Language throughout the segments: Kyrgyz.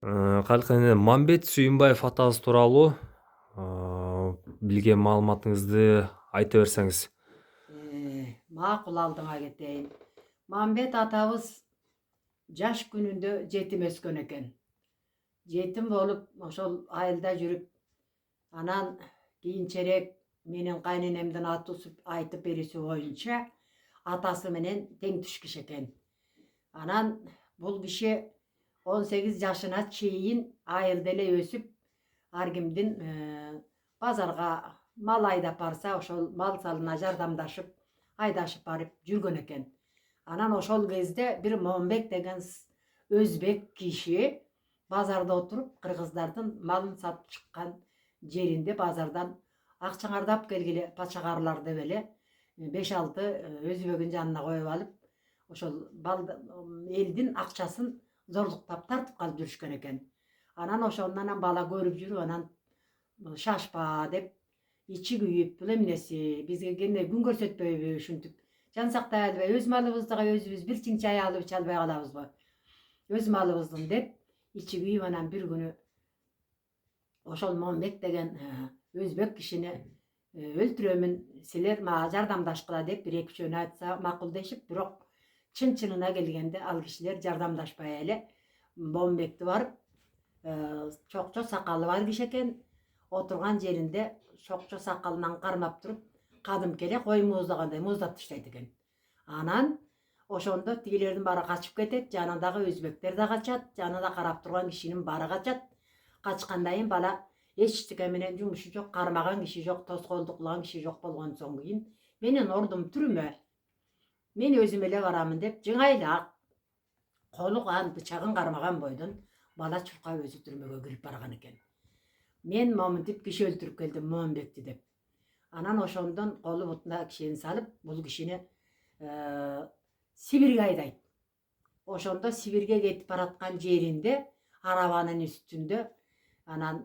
Калкан Мамбет Сүйүнбаев атабыз тууралуу билген маалыматыңызды айта берсеңиз. Макул алдыңа кетейин. Мамбет атабыз жаш күнүндө жетим өскөн экен. Жетим болуп ошол айылда жүрүп, анан кийинчерээк менин кайненемдин айтып берүүсү боюнча атасы менен тең түшкүш экен. Анан бул киши 18 жашына чейин айылда эле өсүп, ар кимдин базарга мал айдап барса, ошол мал салына жардамдашып, айдашып барып жүргөн экен. Анан ошол кезде бир Момбек деген өзбек киши базарда отуруп, кыргыздардын малын сатып чыккан жеринде базардан акчаңарды келгиле, пачагарлар деп эле 5-6 өзбөгүн жанына коюп алып, ошол элдин акчасын зордуктап тартып калып жүрүшкөн экен. Анан ошондон бала көрүп жүрүп, анан шашпа деп, ичи күйүп, бул эмнеси, бизге кене күн көрсөтпөйбү ушинтип, жан сактай албай, өз малыбызды өзүбүз бир тиң чай алып иче албай калабызбы, өз малыбыздын деп, ичи күйүп, анан бир күнү ошол Момбек деген өзбек кишини өлтүрөмүн, силер мага жардамдашкыла деп бир эки үчөөнү айтса макулдешип, бирок чын-чынына келгенде ал кишилер жардамдашпай эле Момбекти барып, чокчо сакалы бар киши экен, отурган жеринде чокчо сакалынан кармап туруп, кадымки эле кой мууздагандай мууздап таштайт экен. Анан ошондо тигилердин баары качып кетет, жанындагы өзбектер да качат, жанында карап турган кишинин баары качат. Качкандан кийин бала эчтеке менен жумушу жок, кармаган киши жок, тоскоолдук кылган киши жок болгондон кийин менин ордум түрмө, мен өзүм эле барамын деп, жыңайлак, колу кан, бычагын кармаган бойдон бала чуркап өзү түрмөгө кирип барган экен. Мен моминтип киши өлтүрүп келдим Момбекти деп. Анан ошондон колу бутуна кишени салып, бул кишини Сибирге айдайт. Ошондо Сибирге кетип бараткан жеринде, арабанын үстүндө, анан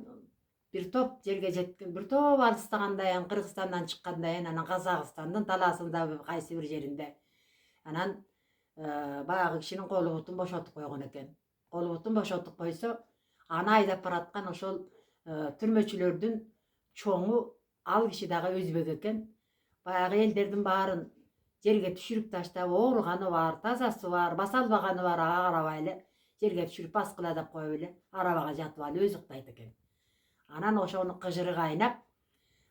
бир топ жерге жеткен, бир топ алыстагандан кийин, Кыргызстандан чыккандан кийин, анан Казакстандын талаасында кайсы бир жеринде, анан баягы кишинин колу бутун бошотуп койгон экен. Колу бутун бошотуп койсо, аны айдап бараткан ошол түрмөчүлөрдүн чоңу, ал киши дагы өзбек экен. Баягы элдердин баарын жерге түшүрүп таштап, ооруганы бар, тазасы бар, баса албаганы бар, ага карабай эле жерге түшүрүп баскыла деп коюп эле арабага жатып алып өзү уктайт экен. Анан ошону кыжыры кайнап,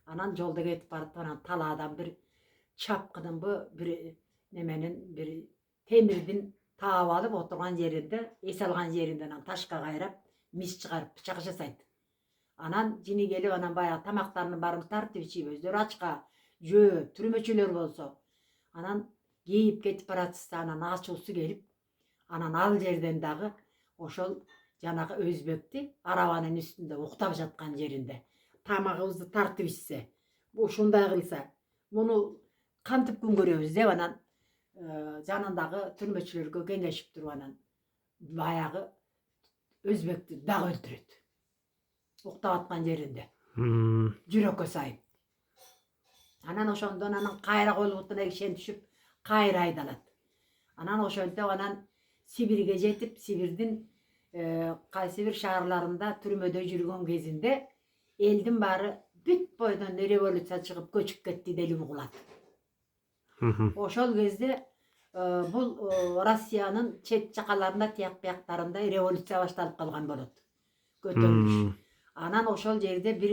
анан жолдо кетип барып, анан талаадан бир чапкынынбы, бир неменин, бир темирдин таап алып, отурган жеринде, эс алган жеринде анан ташка кайрап, мис чыгарып бычак жасайт. Анан жини келип, анан баягы тамактарынын баарын тартып ичип, өздөрү ачка, жөө, түрмөчүлөр болсо, анан кейип кетип баратышса, анан ачуусу келип, анан ал жерден дагы ошол жанагы өзбекти арабанын үстүндө уктап жаткан жеринде тамагыбызды тартып ичсе, ушундай кылса, муну кантип күн көрөбүз деп, анан жанындагы түрмөчүлөргө кеңешип туруп, анан баягы өзбекти дагы өлтүрөт. Уктап аткан жеринде, жүрөккө сайып. Анан ошондон анан кайра колу бутуна кишени түшүп, кайра айдалат. Анан ошентип, анан Сибирге жетип, Сибирдин кайсы бир шаарларында түрмөдө жүргөн кезинде элдин баары бүт бойдон революция чыгып көчүп кетти делип угулат. Ошол кезде бул Россиянын чет жакаларында, тияк бияктарында революция башталып калган болот, көтөрүлүш. Анан ошол жерде бир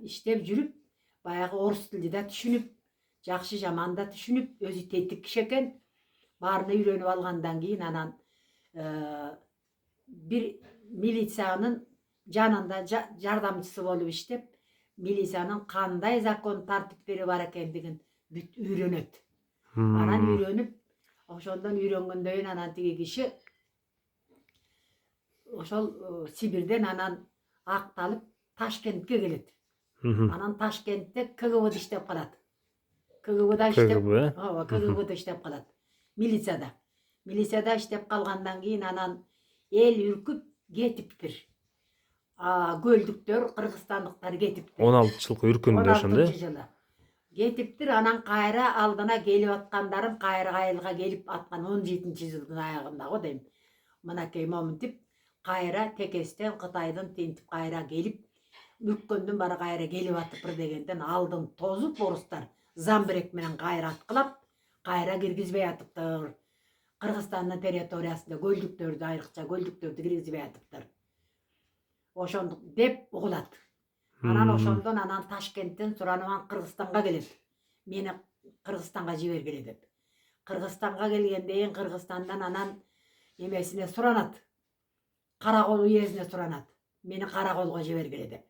иштеп жүрүп, баягы орус тилди да түшүнүп, жакшы жаман да түшүнүп, өзү тетик киши экен. Баарына үйрөнүп алгандан кийин, анан бир милициянын жанында жардамчысы болуп иштеп, милициянын кандай закон тартиптери бар экендигин бүт үйрөнөт. Анан үйрөнүп, ошондон үйрөнгөндөн кийин, анан тиги киши ошол Сибирден анан акталып Ташкентке келет. Анан Ташкентте КГБда иштеп калат. КГБда иштеп, ооба, КГБда иштеп калат. Милицияда. Милицияда иштеп калгандан кийин, анан эл үркүп кетиптир. Көлдүктөр, кыргызстандыктар кетиптир. 16 жылкы үркүндү ошондо. 16 жылы кетиптир. Анан кайра алдына келип аткандарын, кайра айылга келип аткан 17-жылдын аягында го дейм. Мынакей моминтип Kayra tekesten Kıtaydan tintip kayra gelip Mükköndün bara kayra gelip atıpır degenden aldın tozup orustar. Zambirek menen kayra atkılap kayra kirgizbey atıptır. Kırgızstan'ın territoriyasında göldüktörді ayırkça göldüktörді kirgizbey atıptır. Oşonduk dep ugulat. Anan oşondon anan Taşkent'ten suranıman Kırgızstan'a gelir. Meni Kırgızstan'a jibergile dep. Kırgızstan'a gelgendeyin Kırgızstan'dan anan emesine suranat. Karakol uyezine suranat. Meni karakolga jibergile dep.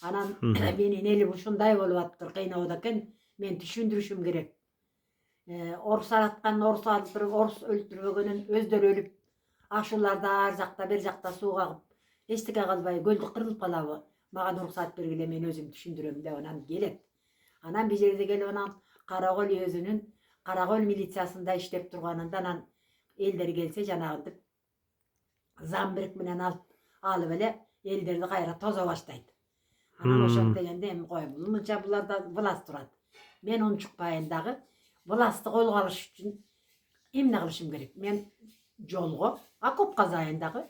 Anan menin eli bu şunday bolup atıptır kıynabıdaken men düşündürüşüm gerek. Orus aratkan, orus aldırıp, orus öldürübөгөнün özдөр ölüp, aşularda ar jakta, bir jakta suuga agıp, eçteke kalbay, göldü kırılıp kalabı. Magan ruhsat bergile men özüm düşündüröm dep anan gelet. Anan bir jerde gelip anan Karakol özünün, Karakol militsiyasında işlep turganından anan elleri gelse janagıntıp Zambirek menen alıp ele elderdi kayra toza başlaydı. Anan oşon degende em koy bununça bularda vlas turat. Men unçukpayn dagı vlasты kolga alış üçün emne kılışım gerek. Men jolgo akop kazayın dagı.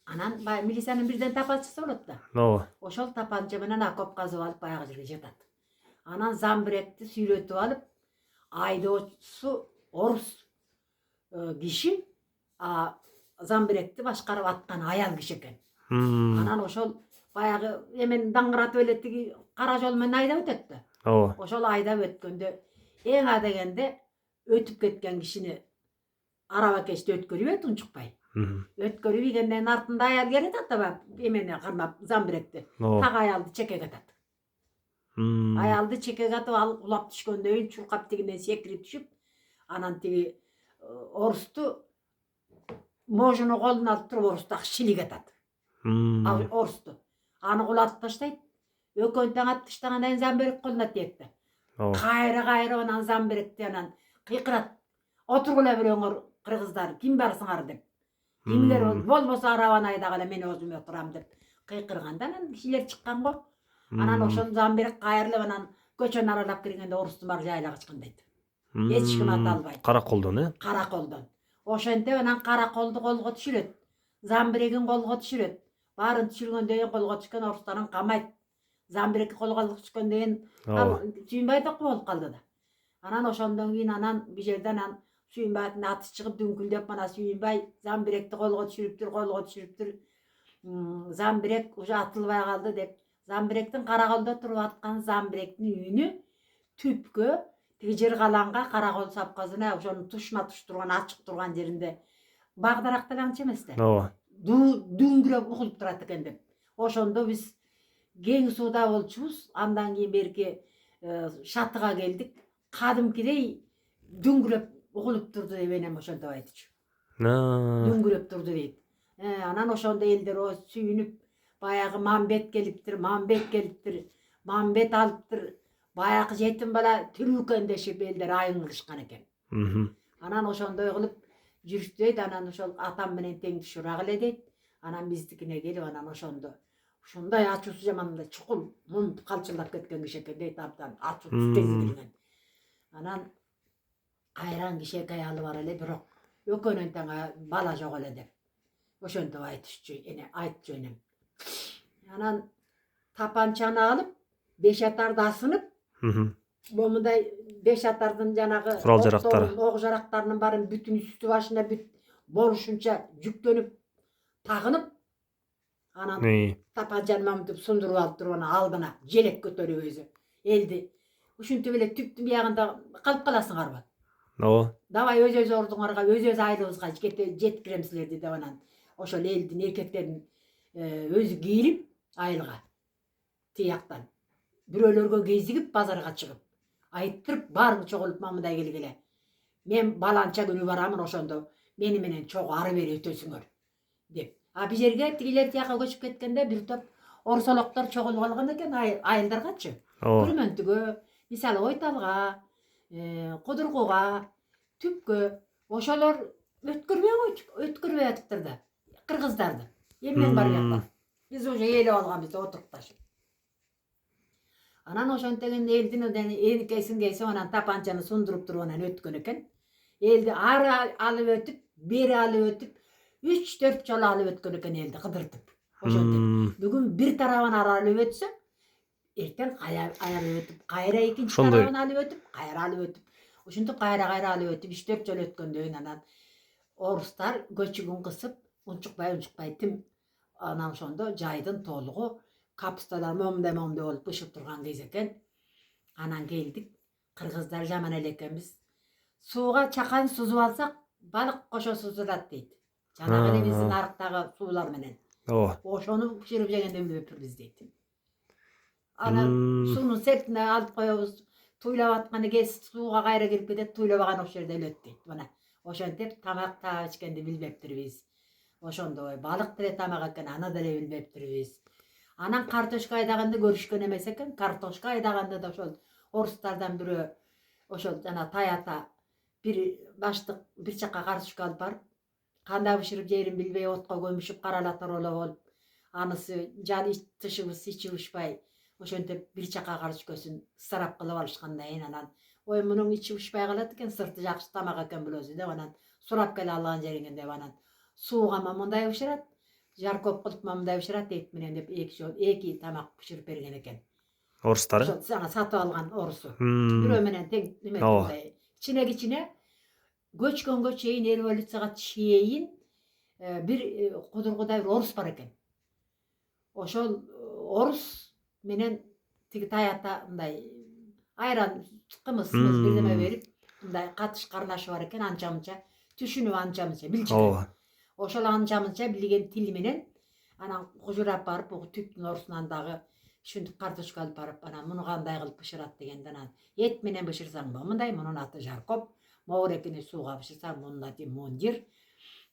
Anan milisiyanın birden tapançası bolat da. Ооба. Oşol tapança menen akop kazıp alıp bayağı жерге жатат. Anan Zambirekti süýretip alıp aydoçusu orus kişi Zambirekti başkarıp atkan ayal kişi eken. Anan oşol bayağı hemen dаңgıratıp eletdi kara jol menen aydap ötetdi. Ооба. Oşol aydap ötkönde eň a degende ötüp ketken kişini araba keşti ötkörüp et unçukpay. Ötkörüp igenden artında ayal gelet ataba emene kırmap Zambirekti. Ооба. Tak ayaldı çekek atat. Ayaldı çekek atıp alıp ulap düşköndeyin çurkap tiginden sekirip düşüp anan tigi orustu mojunu koluna alıp turup orustu şilik atat. Orustu. Anı kulatıp taştaydı. Ökönten at taştagandan Zambirik koluna tekti. Ооба. Kayra onan Zambirekti anan kıykırat. Oturgula bir öňür Kırgızlar kim barsyňar dep. Kimler bolbosa araban aydagala men özüm oturam dep. Kıykırgandan anan kişiler çykkan go. Anan oşon Zambirik kayırlıp anan köçön aralap kirgende orustum bar jaýlaga çykandaydı. Hiç kim atalbay. Karakoldan, he? Karakoldan. Oşente anan karakoldu kolga düşüret. Zambiregin kolga düşüret. Barın düşürgöndeyin kolga düşken orusların kamayt. Zambireki kolga düşköndeyin Süýünbay da bolup kaldı da. Anan oşondan keyin anan bir жерden anan Süýünbay'ın aty çykyp dünküldep mana Süýünbay Zambirekti kolga düşürüpdür. Zambirek uja atılbay kaldı dep. Zambirektin Karakolda turup atkan Zambirektin üýünü tüpkö tigi jer galanga Karakol sapkazyna oşonu tuşma tuşturgan açyk turgan жерinde bagdaraktalançy emes de. Ооба. Düngürep ukulup turat eken dep. Oşondo biz geň suda bolçubuz. Andan keyin berki şatyga geldik. Kadymkidey düngürep ukulup turdu dep enem oşonto aýdyçy. Düngürep turdu deyit. Anan oşonda elder o süýünüp bayağı Mambet gelipdir. Mambet alıptır. Bayağı jetim bala türükendeşip elder aýyn kılışkan eken. Anan oşonda kılıp jürüşdeydi. Anan oşol atam menen teň düşürak ele deyit. Anan bizdikine gelip anan oşonda şunday açusu jamanında çukul mum kalçylap ketken kişi eken deyit abdan açusu tezgilgen. Anan ayran kişi kayalı var ele birok. Ökönönten bala jok ele dep. Oşonto aýtçy enem. Anan tapançany alıp beş atarda asınıp bomunday beş atardan janagı Kural jaraktary. Ok jaraktarynyň baryn bütün üstü başına boluşunça yüklönüp tagınıp anan tapançany mamdyp sundurup alıp turup aldyna jelek kötörüp özü eldi. Uşuntu bile tüptün ýagynda kalıp kalasyňarby? Ооба. Davay öz orduňarga öz aýrybızga jetkirem sizlerdi dep anan oşol eldin erkeklerin özü giyilip ayılga tiyaktan. Bürölörgө gezigip bazarga çykyp ayıttırıp barın çogulup mamıda gelgile. Men balança günü baramın oşondo meni menen çok arı beri ötösüňөр dep. Bir jerge tigiler tiyaka köçüp ketkende bir top orsoloktor çogulup algan eken ayıldargaçy. Kürmöntügö, misal oytalga, kudurguga, tüpkö oşolor ötkürbey atıptır da. Kırgızdardı. Emmen bar ýakda. Biz oja elip alganbys oturup taşyp. Anan oşontegin eldin enikeysin geyse onan tapançany sundurup turup onan ötkön eken. Eldi ar alıp ötüp Beri alып ötüp 3-4 жолу алып өткөн экен элди кыдыртып. Ошентип. Бүгүн бир тарабын алып өтсө, эртең алып өтүп, кайра экинчи Ошондой. тарабын алып өтүп, кайра алып өтүп. Ушинтип кайра алып өтүп 3-4 жолу өткөндөн кийин анан орустар көчүгүн кысып, унчукпай тим анан ошондо жайдын толугу капусталар момундай болуп бышып турган кез экен. Анан келдик. Кыргыздар жаман эле экенбиз. Сууга чакан сузуп алсак, балык кошо сузулат дейт. Жанагы эле биздин арыктагы суулар менен. Ооба. Ошону бышырып жегенде билбеппирбиз дейт. Анан сууну сертине алып коебуз. Туйлап атканы кез сууга кайра кирип кетет, туйлабаган ошол жерде өлөт дейт. Мына ошентип тамак таап ичкенди билбептирбиз. Ошондой балык деле тамак экен, аны деле билбептирбиз. Анан картошка айдаганды көрүшкөн эмес экен. Картошка айдаганды да ошол орустардан бирөө ошол жана таята бир баштык бир чака картошка алып барып, кандай бышырып жээрин билбей отко көмүшүп каралатыр эле болуп, анысы жан тышыбыз ичи ушпай, ошентип бир чака картошкасын ысырап кылып алышкандан кийин анан ой мунун ичи ушпай калат экен, сырты жакшы тамак экен булосу деп анан сурап келе алган жериңен деп анан сууга мындай бышырат, жаркоп кылып мындай бышырат эт менен деп эки тамак бышырып берген экен. Орустар. Ошол жана сатып алган орусу. Бирөө менен тең неме мындай кичине көчкөнгө чейин революцияга чейин бир кудургудай бир орус бар экен. Ошол орус менен тиги таята мындай айран кымыз бирдеме берип, мындай катыш карнашы бар экен, анча мынча түшүнүп анча мынча билчү. Ооба. Ошол анча мынча билген тили менен анан кужурап барып, түптүн орусунан дагы ушинтип картошка алып барып, анан муну кандай кылып бышырат дегенде анан эт менен бышырсаң момундай, мунун аты жаркоп, моурекини сууга бышырсаң мунун аты мундир.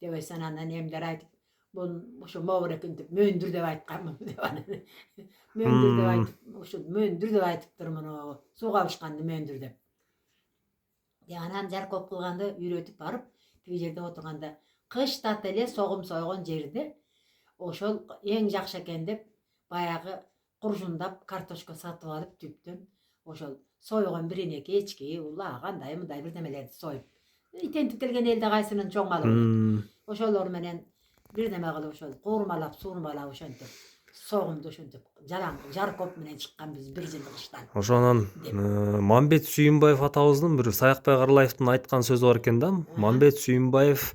Дебес анан эмдер айтып, бул ошо моурекинтип мөндүр деп айтканмын деп анан мөндүр деп айтып, ошо мөндүр деп айтыптыр муну, сууга бышканды мөндүр деп. Анан жаркоп кылганды үйрөтүп барып, тиги жерде отурганда кыштат эле согум сойгон жерде ошол эң жакшы экен деп баягы куржундап картошка сатып алып түптөн ошол сойгон биринеки эчки, улаа, кандай мындай бирдемелерди союп. Итентип келген элде кайсынын чоң малы болот. Ошолор менен бирдеме кылып ошол куурмалап, суурмалап ошентип согумду ошентип жалаң жаркоп менен чыкканбыз бир жыл кыштан. Ошонан Мамбет Сүйүнбаев атабыздын бир Саякбай Карлаевдин айткан сөзү бар экен да. Мамбет Сүйүнбаев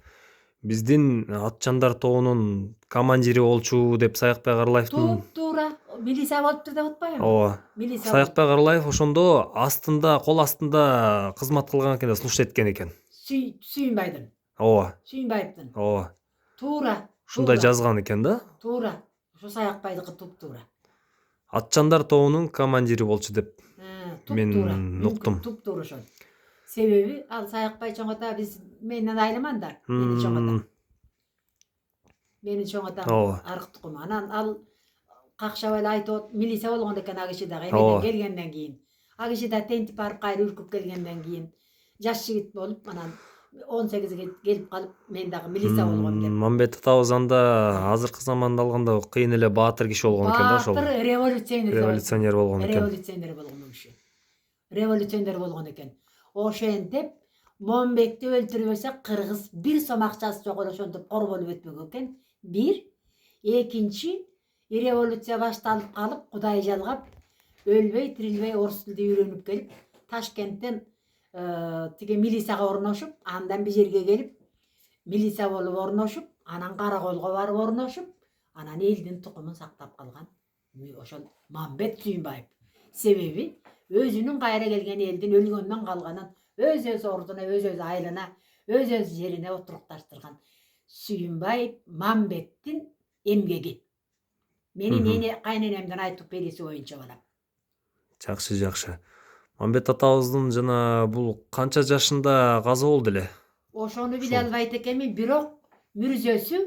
биздин Атчандар тобунун командири болчу деп Саякбай Карлаевдин. Туура милиция болуптур деп атпайбы? Ооба. Милиция. Саякбай Карлаев ошондо астында, кол астында кызмат кылган экен да, служить эткен экен. Сүйүнбайдын. Ооба. Сүйүнбаевдин. Ооба. Туура. Ушундай жазган экен да. Туура. Ошо Саякбайдыкы туп-туура. Атчандар тобунун командири болчу деп мен уктум. Туп-туура ошол. Себеби ал Саякбай чоң ата биз менен айламан да, мени чоң ата. Мени чоң ата арык тукум. Анан ал какшап эле айтып милиция болгон экен а киши дагы эмеден келгенден кийин. А киши да тентип барып кайра үркүп келгенден кийин жаш жигит болуп анан 18ге келип калып мен дагы милиция болгом деп. Мамбет атабыз анда азыркы заманда алганда кыйын эле баатыр киши болгон экен да ошол. Баатыр революционер болгон экен. Революционер болгон киши. Революционер болгон экен. Ошентип Момбекти өлтүрбөсө кыргыз бир сом акчасы жок эле ошентип кор болуп өтпөк экен. Бир, экинчи революция башталып калып, Кудай жалгап, өлбөй, тирилбей орус тилди үйрөнүп келип, Ташкенттен тиги милицияга орношуп, андан бир жерге келип, милиция болуп орношуп, анан караколго барып орношуп, анан элдин тукумун сактап калган ошол Мамбет Сүйүнбаев. Себеби өзүнүн кайра келген элдин өлгөндөн калганын өз ордуна, өз айылына, өз жерине отурукташтырган Сүйүнбаев Мамбеттин эмгеги. Менин эне кайненемдин айтып бериси боюнча балам. Жакшы. Мамбет атабыздын жана бул канча жашында каза болду эле? Ошону биле албайт экенмин, бирок мүрзөсү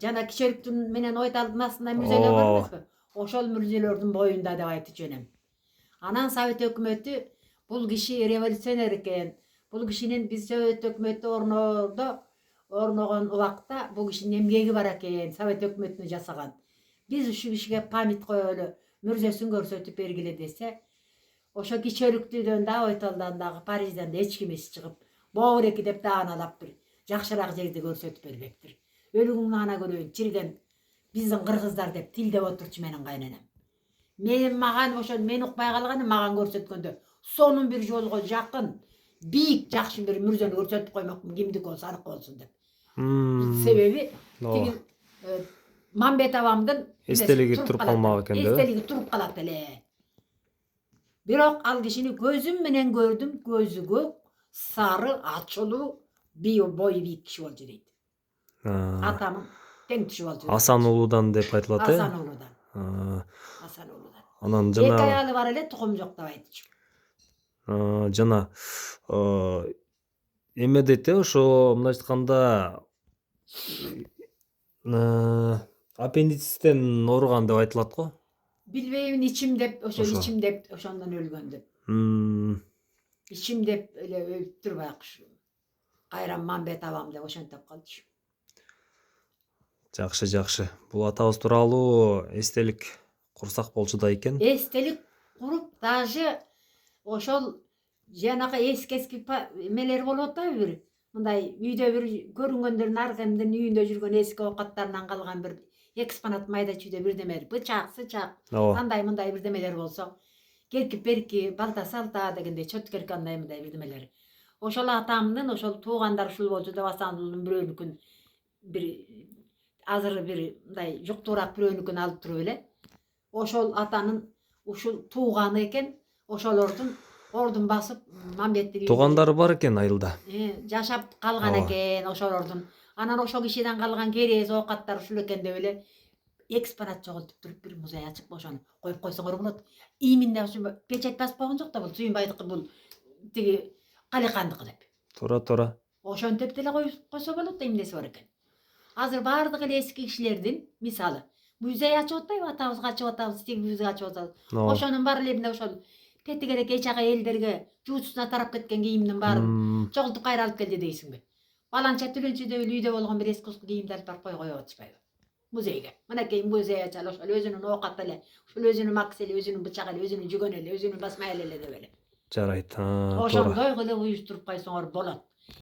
жана кичиликтин менен ой талмасында мүрзөлөр бар эмеспи? Ошол мүрзөлөрдүн боюнда деп айтчу энем. Анан Совет өкмөтү бул киши революционер экен. Бул кишинин биз Совет өкмөтү орногон убакта бул кишинин эмгеги бар экен, Совет өкмөтүнө жасаган. Биз ушу кишиге память коелу, мүрзөсүн көрсөтүп бергиле десе, ошо кичиликтүүдөн да Ойталдан дагы Парижден да эч ким чыгып, Boğreki dep dağınalap bir jakşıraak жерди көрсөтүp бербептир. Өлүгүңнү ана көрөйүн, чирген биздин кыргыздар деп тилдеп отурчу менин кайненем. Мен маған ошо мен укпай калганы маған көрсөткөндө сонун бир жолго жакын бийик жакшы бир мүрзөнү көрсөтүп коймокмун, кимдики болсо аныкы болсун деп. Себеби тиги Мамбет абамдын Эстелиги туруп калмак экен да. Эстелиги туруп калат эле. Бирок ал кишини көзүм менен көрдүм, көзү көк, сары, ачылуу, бою бийик киши болчу дейт. Атамын тең түшүп алчу. Асан уулудан деп айтылат э. Асан уулудан. Асан уулудан. Анан Эки аялы бар эле, тукум жок деп айтчу. Жана эме дейт э, ошо мындайча айтканда аппендицитен ооруган деп айтылат го. Билбеймин, ичим деп, ошо ичим деп ошондон өлгөн деп. Ичим деп эле өлүптүр байкуш. Кайран Мамбет абам деп ошентип калчу. Жакшы. Бул атабыз тууралуу эстелик курсак болчу да экен. Эстелик куруп, даже ошол жанагы эски эмелер болуп атпайбы бир? Мындай үйдө бир көрүнгөндөрдүн аркемдин үйүндө жүргөн эски оокаттарынан калган бир экспонат майда чүйдө бирдемелер, бычак, сычак, андай мындай бирдемелер болсо, керки-перки, балта-салта дегендей, чөткөркө андай мындай бирдемелер. Ошол атамдын ошол туугандар ушул болчу деп Асануулдун бирөөнүкүн бир азыр бир мындай жуктуураак бирөөнүкүн алып туруп эле. Ошол атанын ушул тууганы экен, ошолордун ордун басып Мамбеттин туугандары бар экен айылда. Жашап калган экен ошолордун. Анан ошол кишиден калган керез оокаттар ушул экен деп эле экспонат жоготуп туруп бир музей ачып ошону коюп койсоңор болот. Иминде ушу печать басып койгон жок да, бул Сүйүнбайдыкы, бул тиги Каликандыкы деп. Туура. Ошентип деле койсо болот да, эмнеси бар экен. Азыр баардык эле эски кишилердин мисалы музей ачып атпайбы, атабызга ачып атабыз, тигибизге ачып атабыз. Ошонун бар эле ошол тетигерек эчага элдерге жуутусуна тарап кеткен кийимдин баарын чогултуп кайра алып келди дейсиңби? Баланча түлүнчү деп үйдө болгон бир эски кийимди алып барып коюп атышпайбы? Музейге. Мынакей музей ачалы, ошол өзүнүн оокаты эле, ошол өзүнүн максы эле, өзүнүн бычагы эле, өзүнүн жүгөнү эле, өзүнүн басмайы эле деп эле. Жарайт. Ошондой кылып уюштуруп койсоңор болот.